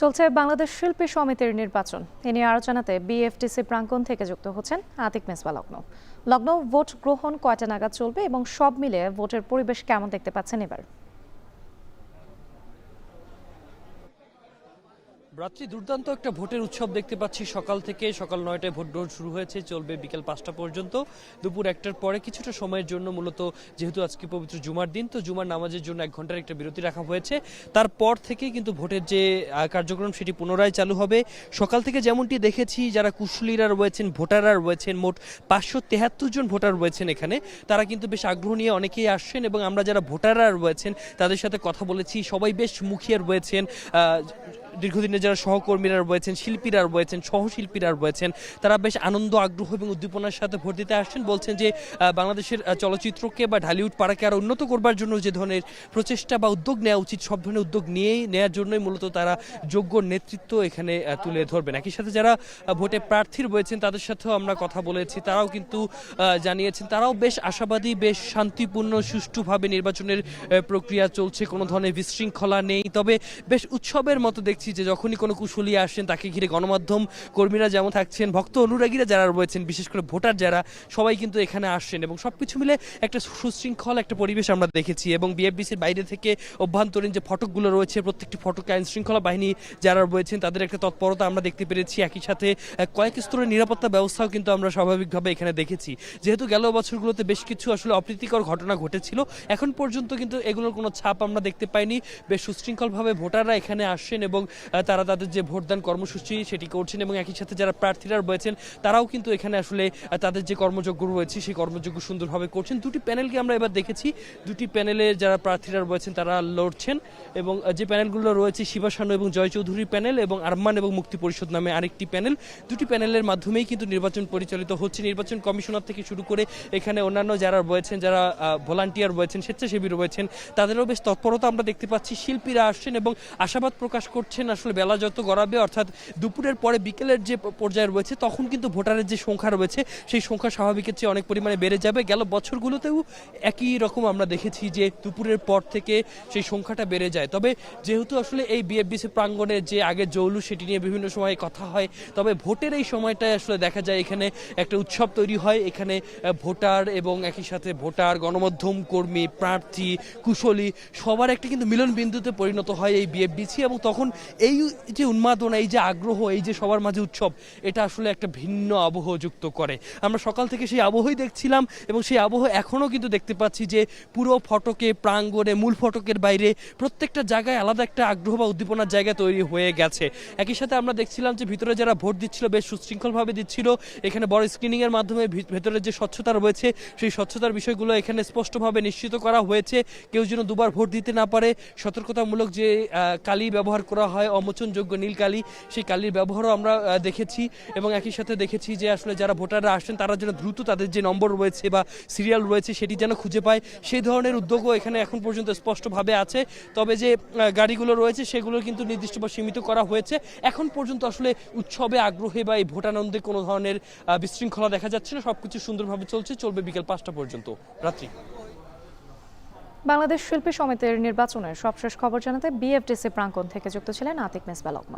চলছে বাংলাদেশ শিল্পী সমিতির নির্বাচন। এ নিয়ে আলোচনাতে বিএফটিসি প্রাঙ্গণ থেকে যুক্ত হচ্ছেন আতিক মেসবা লগ্ন। লগ্ন ভোট গ্রহণ কয়টা নাগাদ চলবে এবং সব মিলে ভোটের পরিবেশ কেমন দেখতে পাচ্ছেন এবার? রাত্রি দুর্দান্ত একটা ভোটের উৎসব দেখতে পাচ্ছি। সকাল 9টায় ভোট গ্রহণ শুরু হয়েছে, চলবে বিকেল 5টা পর্যন্ত। দুপুর 1টার পরে কিছুটা সময়ের জন্য, মূলত যেহেতু আজকে পবিত্র জুমার দিন, তো জুমার নামাজের জন্য 1 ঘন্টার একটা বিরতি রাখা হয়েছে। তারপর থেকেই কিন্তু ভোটের যে কার্যক্রম সেটি পুনরায় চালু হবে। সকাল থেকে যেমনটি দেখেছি, যারা কুশলীরা রয়েছেন, ভোটাররা রয়েছেন, মোট 573 জন ভোটার রয়েছেন এখানে। তারা কিন্তু বেশ আগ্রহ নিয়ে অনেকেই আসছেন এবং আমরা যারা ভোটাররা রয়েছেন তাদের সাথে কথা বলেছি। সবাই বেশ মুখিয়ে রয়েছেন। দীর্ঘদিনের যারা সহকর্মীরা রয়েছেন, শিল্পীরা রয়েছেন, সহশিল্পীরা রয়েছেন, তারা বেশ আনন্দ, আগ্রহ এবং উদ্দীপনার সাথে ভোট দিতে আসছেন। বলছেন যে বাংলাদেশের চলচ্চিত্রকে বা ঢালিউড পাড়াকে আরও উন্নত করবার জন্য যে ধরনের প্রচেষ্টা বা উদ্যোগ নেওয়া উচিত, সব ধরনের উদ্যোগ নেওয়ার জন্যই মূলত তারা যোগ্য নেতৃত্ব এখানে তুলে ধরবেন। একই সাথে যারা ভোটে প্রার্থী রয়েছেন তাদের সাথেও আমরা কথা বলেছি। তারাও কিন্তু জানিয়েছেন তারাও বেশ আশাবাদী, বেশ শান্তিপূর্ণ সুষ্ঠুভাবে নির্বাচনের প্রক্রিয়া চলছে, কোনো ধরনের বিশৃঙ্খলা নেই। তবে বেশ উৎসবের মতো দেখছি যে যখনই কোনো কুশলী আসেন তাকে ঘিরে গণমাধ্যম কর্মীরা যেমন থাকছেন, ভক্ত অনুরাগীরা যারা রয়েছেন, বিশেষ করে ভোটার যারা, সবাই কিন্তু এখানে আসছেন এবং সবকিছু মিলে একটা সুশৃঙ্খল একটা পরিবেশ আমরা দেখেছি। এবং বিএফডিসির বাইরে থেকে অভ্যন্তরীণ যে ফটকগুলো রয়েছে, প্রত্যেকটি ফটকে আইন শৃঙ্খলা বাহিনী যারা রয়েছেন তাদের একটা তৎপরতা আমরা দেখতে পেরেছি। একই সাথে কয়েক স্তরের নিরাপত্তা ব্যবস্থাও কিন্তু আমরা স্বাভাবিকভাবে এখানে দেখেছি। যেহেতু গেল বছরগুলোতে বেশ কিছু আসলে অপ্রীতিকর ঘটনা ঘটেছিল, এখন পর্যন্ত কিন্তু এগুলোর কোনো ছাপ আমরা দেখতে পাইনি। বেশ সুশৃঙ্খলভাবে ভোটাররা এখানে আসছেন এবং তারা তাদের যে ভোটদান কর্মসূচি সেটি করছেন। এবং একই সাথে যারা প্রার্থীরা রয়েছেন তারাও কিন্তু এখানে আসলে তাদের যে কর্মযজ্ঞ রয়েছে সেই কর্মযজ্ঞ সুন্দরভাবে করছেন। দুটি প্যানেলকে আমরা এবার দেখেছি, দুটি প্যানেলে যারা প্রার্থীরা রয়েছেন তারা লড়ছেন। এবং যে প্যানেলগুলো রয়েছে, শিবা শানু এবং জয় চৌধুরীর প্যানেল এবং আরমান এবং মুক্তি পরিষদ নামে আরেকটি প্যানেল, দুটি প্যানেলের মাধ্যমেই কিন্তু নির্বাচন পরিচালিত হচ্ছে। নির্বাচন কমিশনার থেকে শুরু করে এখানে অন্যান্য যারা রয়েছেন, যারা ভলান্টিয়ার রয়েছেন, স্বেচ্ছাসেবী রয়েছেন, তাদেরও বেশ তৎপরতা আমরা দেখতে পাচ্ছি। শিল্পীরা আসছেন এবং আশাবাদ প্রকাশ করছেন আসলে বেলা যত গড়াবে, অর্থাৎ দুপুরের পরে বিকেলের যে পর্যায়ে রয়েছে, তখন কিন্তু ভোটারের যে সংখ্যা রয়েছে সেই সংখ্যা স্বাভাবিকের চেয়ে অনেক পরিমাণে বেড়ে যাবে। গেল বছরগুলোতেও একই রকম আমরা দেখেছি যে দুপুরের পর থেকে সেই সংখ্যাটা বেড়ে যায়। তবে যেহেতু আসলে এই বিএফডিসি প্রাঙ্গণে যে আগে জৌলুস, সেটি নিয়ে বিভিন্ন সময় কথা হয়, তবে ভোটের এই সময়টায় আসলে দেখা যায় এখানে একটা উৎসব তৈরি হয়। এখানে ভোটার এবং একই সাথে ভোটার, গণমাধ্যম কর্মী, প্রার্থী, কুশলী সবার একটা কিন্তু মিলন বিন্দুতে পরিণত হয় এই বিএফডিসি। এবং তখন এই যে উন্মাদনা, এই যে আগ্রহ, এই যে সবার মাঝে উৎসব, এটা আসলে একটা ভিন্ন আবহ যুক্ত করে। আমরা সকাল থেকে সেই আবহই দেখছিলাম এবং সেই আবহ এখনও কিন্তু দেখতে পাচ্ছি যে পুরো ফটকে, প্রাঙ্গণে, মূল ফটকের বাইরে প্রত্যেকটা জায়গায় আলাদা একটা আগ্রহ বা উদ্দীপনার জায়গা তৈরি হয়ে গেছে। একই সাথে আমরা দেখছিলাম যে ভিতরে যারা ভোট দিচ্ছিল বেশ সুশৃঙ্খলভাবে দিচ্ছিল। এখানে বড় স্ক্রিনিংয়ের মাধ্যমে ভেতরের যে স্বচ্ছতা রয়েছে সেই স্বচ্ছতার বিষয়গুলো এখানে স্পষ্টভাবে নিশ্চিত করা হয়েছে। কেউ যেন দুবার ভোট দিতে না পারে, সতর্কতামূলক যে কালি ব্যবহার করা হয়, অমোচনযোগ্য নীল কালি, সেই কালির ব্যবহারও আমরা দেখেছি। এবং একই সাথে দেখেছি যে আসলে যারা ভোটাররা আসছেন তারা যেন দ্রুত তাদের যে নম্বর রয়েছে বা সিরিয়াল রয়েছে সেটি যেন খুঁজে পায়, সেই ধরনের উদ্যোগও এখানে এখন পর্যন্ত স্পষ্টভাবে আছে। তবে যে গাড়িগুলো রয়েছে সেগুলো কিন্তু নির্দিষ্ট বা সীমিত করা হয়েছে। এখন পর্যন্ত আসলে উৎসবে, আগ্রহে বা এই ভোটানন্দে কোনো ধরনের বিশৃঙ্খলা দেখা যাচ্ছে না। সবকিছু সুন্দরভাবে চলবে বিকেল 5টা পর্যন্ত। রাত্রি। বাংলাদেশ শিল্পী সমিতির নির্বাচনের সবশেষ খবর জানাতে বিএফটিসি প্রাঙ্গণ থেকে যুক্ত ছিলেন আতিক মেসবা লগ্ন।